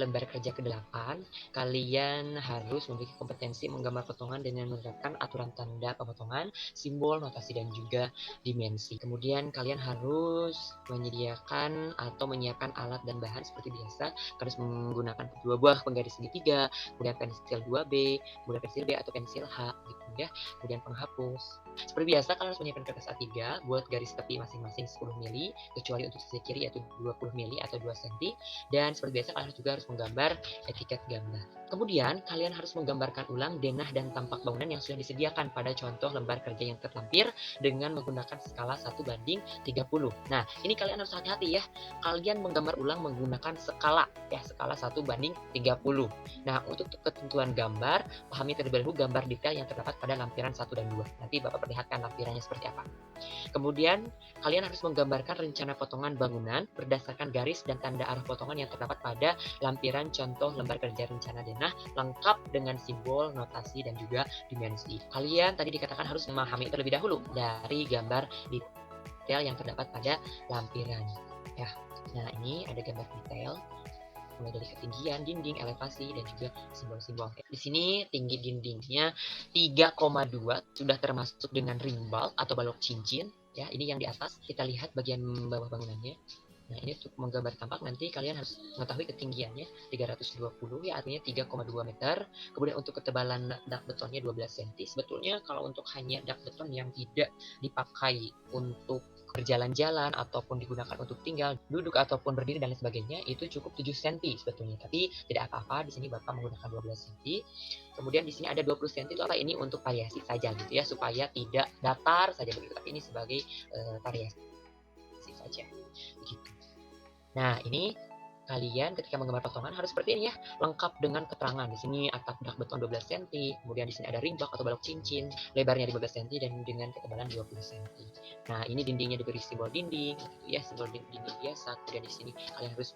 lembar kerja ke-8, kalian harus memiliki kompetensi menggambar potongan dengan menerapkan aturan tanda pemotongan, simbol, notasi, dan juga dimensi. Kemudian kalian harus menyediakan atau menyiapkan alat dan bahan seperti biasa. Harus menggunakan 2 buah penggaris segitiga, kemudian pensil 2B, kemudian pensil B atau pensil H gitu ya. Kemudian penghapus. Seperti biasa kalian harus menyiapkan kertas A3 buat garis tepi masing-masing 10 mili, kecuali untuk sisi kiri yaitu 20 mili atau 2 cm. Dan seperti biasa kalian juga harus menggambar etiket gambar. Kemudian kalian harus menggambarkan ulang denah dan tampak bangunan yang sudah disediakan pada contoh lembar kerja yang terlampir dengan menggunakan skala 1:30. Nah, ini kalian harus hati-hati ya. Kalian menggambar ulang menggunakan skala ya, skala 1:30. Nah, untuk ketentuan gambar, pahami terlebih dahulu gambar detail yang terdapat pada lampiran 1 dan 2. Nanti Bapak perlihatkan lampirannya seperti apa. Kemudian kalian harus menggambarkan rencana potongan bangunan berdasarkan garis dan tanda arah potongan yang terdapat pada lampiran contoh lembar kerja rencana denah lengkap dengan simbol, notasi, dan juga dimensi. Kalian tadi dikatakan harus memahami terlebih dahulu dari gambar detail yang terdapat pada lampiran. Ya, nah ini ada gambar detail mulai dari ketinggian dinding, elevasi, dan juga simbol-simbol. Di sini tinggi dindingnya 3,2 sudah termasuk dengan ring bulb atau balok cincin. Ya, ini yang di atas. Kita lihat bagian bawah bangunannya. Nah, ini untuk menggambar tampak nanti kalian harus mengetahui ketinggiannya 320 ya, artinya 3,2 meter. Kemudian untuk ketebalan dak betonnya 12 cm. Sebetulnya kalau untuk hanya dak beton yang tidak dipakai untuk berjalan-jalan ataupun digunakan untuk tinggal, duduk ataupun berdiri dan lain sebagainya itu cukup 7 cm sebetulnya. Tapi tidak apa-apa, di sini Bapak menggunakan 12 cm. Kemudian di sini ada 20 cm itu apa? Ini untuk variasi saja gitu ya, supaya tidak datar saja begitu. Tapi ini sebagai variasi saja. Begitu. Nah, ini kalian ketika menggambar potongan harus seperti ini ya, lengkap dengan keterangan. Di sini atap dak beton 12 cm, kemudian di sini ada ring bulb atau balok cincin, lebarnya 15 cm dan dengan ketebalan 20 cm. Nah, ini dindingnya diberi simbol dinding, gitu ya, simbol dinding biasa. Kemudian di sini kalian harus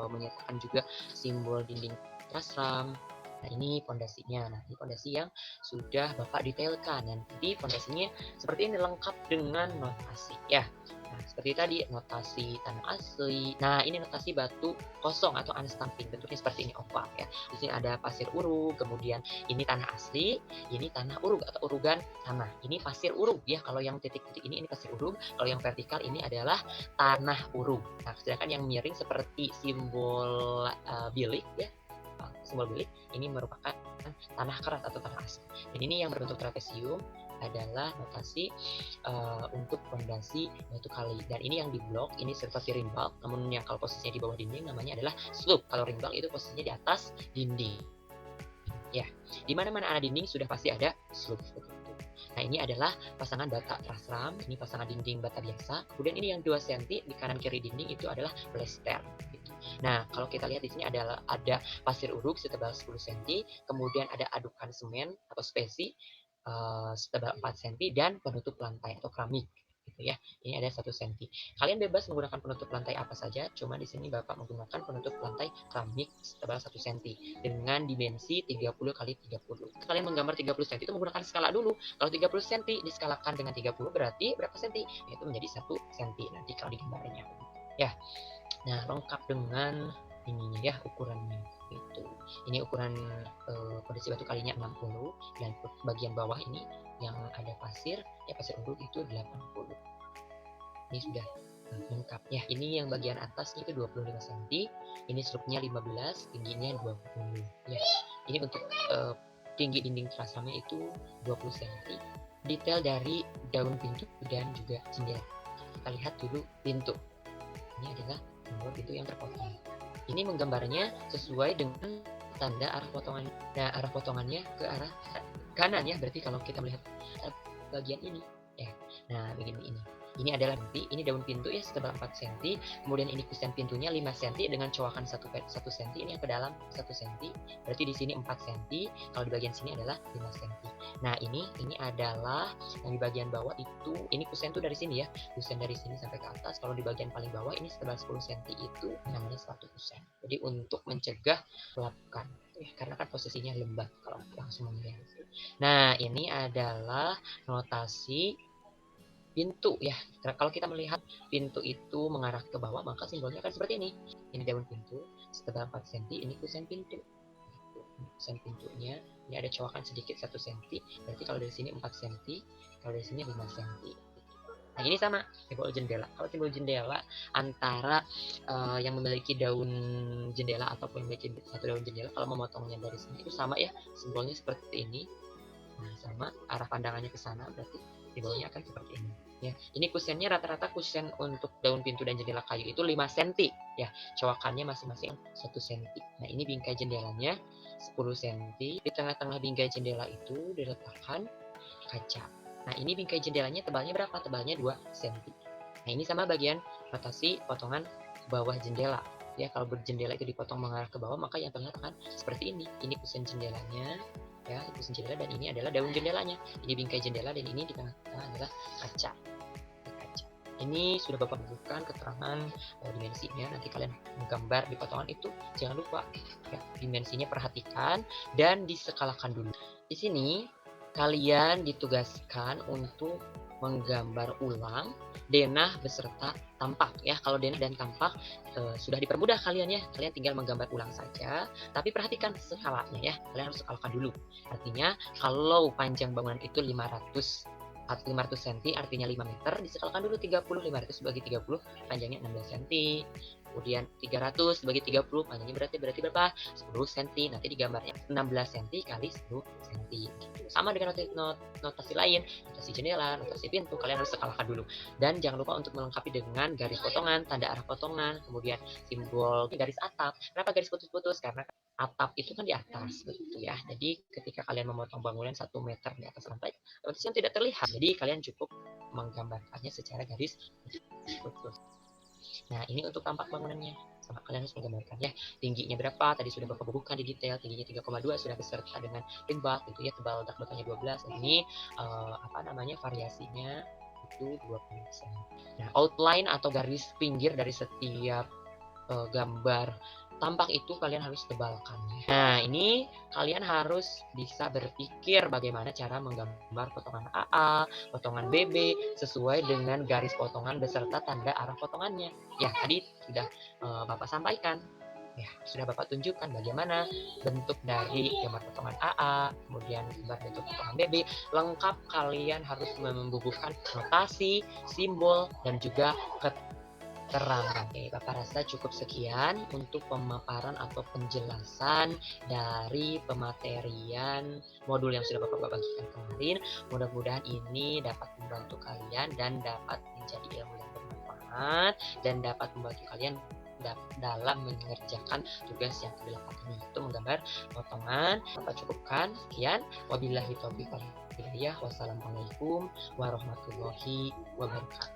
menyertakan juga simbol dinding trasram. Nah, ini pondasinya. Nah, ini pondasi yang sudah Bapak detailkan. Nanti pondasinya seperti ini lengkap dengan notasi ya. Nah, seperti tadi notasi tanah asli. Nah, ini notasi batu kosong atau unstamping. Bentuknya seperti ini oval ya. Di sini ada pasir urug, kemudian ini tanah asli, ini tanah urug atau urugan tanah. Ini pasir urug ya. Kalau yang titik-titik ini pasir urug, kalau yang vertikal ini adalah tanah urug. Nah, sedangkan yang miring seperti simbol bilik ya. Simbol bilik ini merupakan tanah keras atau tanah asli. Dan ini yang berbentuk trapesium adalah notasi untuk fondasi batu kali. Dan ini yang di blok ini seperti ring bulb, namun yang kalau posisinya di bawah dinding namanya adalah slope. Kalau ring bulb itu posisinya di atas dinding. Ya, di mana-mana ada dinding sudah pasti ada slope. Nah, ini adalah pasangan bata trasram, ini pasangan dinding bata biasa. Kemudian ini yang 2 cm di kanan kiri dinding itu adalah plester. Gitu. Nah, kalau kita lihat di sini ada pasir urug setebal 10 cm, kemudian ada adukan semen atau spesi setebal 4 cm dan penutup lantai atau keramik gitu ya. Ini ada 1 cm. Kalian bebas menggunakan penutup lantai apa saja, cuma di sini Bapak menggunakan penutup lantai keramik setebal 1 cm dengan dimensi 30 kali 30. Kalian menggambar 30 cm itu menggunakan skala dulu. Kalau 30 cm diskalakan dengan 30 berarti berapa cm? Itu menjadi 1 cm nanti kalau digambarnya. Ya. Nah, lengkap dengan ininya ya ukurannya itu. Ini ukuran kondisi batu kalinya 60 dan bagian bawah ini yang ada pasir ya pasir uruk itu 80. Ini sudah lengkap ya. Ini yang bagian atasnya itu 25 cm, ini struknya 15, tingginya 20 ya. Ini untuk tinggi dinding terasanya itu 20 cm. Detail dari daun pintu dan juga jendela. Kita lihat dulu pintu. Ini adalah simbol pintu yang terpotong. Ini menggambarnya sesuai dengan tanda arah potongan. Nah, arah potongannya ke arah kanan ya. Berarti kalau kita melihat bagian ini ya. Nah, begini ini. Ini adalah ini daun pintu ya setebal 4 cm, kemudian ini kusen pintunya 5 cm dengan cowakan 1 cm, ini yang ke dalam 1 cm. Berarti di sini 4 cm, kalau di bagian sini adalah 5 cm. Nah, ini adalah yang di bagian bawah itu, ini kusen tuh dari sini ya. Kusen dari sini sampai ke atas. Kalau di bagian paling bawah ini setebal 10 cm itu namanya 1 kusen. Jadi untuk mencegah pelapukan ya, karena kan posisinya lembab kalau langsung melihat. Nah, ini adalah notasi pintu ya. Kalau kita melihat pintu itu mengarah ke bawah, maka simbolnya akan seperti ini. Ini daun pintu. setebal 4 cm. Ini kusen pintu. Kusen pintunya ini ada cowakan sedikit 1 cm, berarti kalau dari sini 4 cm, kalau dari sini 5 cm. Nah ini sama simbol jendela. Kalau simbol jendela antara yang memiliki daun jendela ataupun memiliki satu daun jendela, kalau memotongnya dari sini itu sama ya, simbolnya seperti ini. Nah sama arah pandangannya ke sana, berarti simbolnya akan seperti ini. Ya, ini kusennya rata-rata kusen untuk daun pintu dan jendela kayu itu 5 cm ya, cowakannya masing-masing 1 cm. Nah ini bingkai jendelanya 10 cm. Di tengah-tengah bingkai jendela itu diletakkan kaca. Nah ini bingkai jendelanya tebalnya berapa? Tebalnya 2 cm. Nah ini sama bagian rotasi potongan bawah jendela. Ya kalau berjendela itu dipotong mengarah ke bawah, maka yang tengah akan seperti ini. Ini kusen jendelanya, ya kusen jendela, dan ini adalah daun jendelanya. Ini bingkai jendela dan ini di tengah-tengah adalah kaca. Ini sudah Bapak bubuhkan keterangan dimensinya. Nanti kalian menggambar di potongan itu, jangan lupa ya, dimensinya perhatikan dan diskalakan dulu. Di sini kalian ditugaskan untuk menggambar ulang denah beserta tampak ya. Kalau denah dan tampak sudah dipermudah kalian ya, kalian tinggal menggambar ulang saja, tapi perhatikan skalanya ya, kalian harus skalakan dulu. Artinya kalau panjang bangunan itu 500 cm, artinya 5 meter, diskalakan dulu 30, 500 bagi 30 panjangnya 16 cm. Kemudian 300 bagi 30 panjangnya berarti berapa? 10 cm. Nanti digambarnya 16 cm kali 10 cm. Sama dengan notasi lain, notasi jendela, notasi pintu, kalian harus skalakan dulu. Dan jangan lupa untuk melengkapi dengan garis potongan, tanda arah potongan, kemudian simbol garis atap. Kenapa garis putus-putus? Karena atap itu kan di atas begitu ya. Jadi ketika kalian memotong bangunan 1 meter di atas lantai, otomatis kan tidak terlihat. Jadi kalian cukup menggambarkannya secara garis putus. Nah ini untuk tampak bangunannya, sama kalian harus menggambarkan ya. Tingginya berapa? Tadi sudah Bapak bubuhkan di detail. Tingginya 3,2 sudah beserta dengan ringbak gitu ya, tebal dak belakangnya 12. Dan ini variasinya itu 20%. Nah outline atau garis pinggir dari setiap gambar tampak itu kalian harus tebalkan. Nah ini kalian harus bisa berpikir bagaimana cara menggambar potongan AA, potongan BB sesuai dengan garis potongan beserta tanda arah potongannya. Ya tadi sudah Bapak sampaikan. Ya, sudah Bapak tunjukkan bagaimana bentuk dari gambar potongan AA, kemudian gambar bentuk potongan BB. Lengkap kalian harus membubuhkan notasi, simbol, dan juga keterangan. Oke, Bapak rasa cukup sekian untuk pemaparan atau penjelasan dari pematerian modul yang sudah Bapak bagikan kemarin. Mudah-mudahan ini dapat membantu kalian dan dapat menjadi ilmu yang bermanfaat dan dapat membantu kalian dalam mengerjakan tugas yang ke-8 ini, itu menggambar potongan. Bapak cukupkan sekian. Wabillahi taufiq wal hidayah. Wassalamualaikum warahmatullahi wabarakatuh.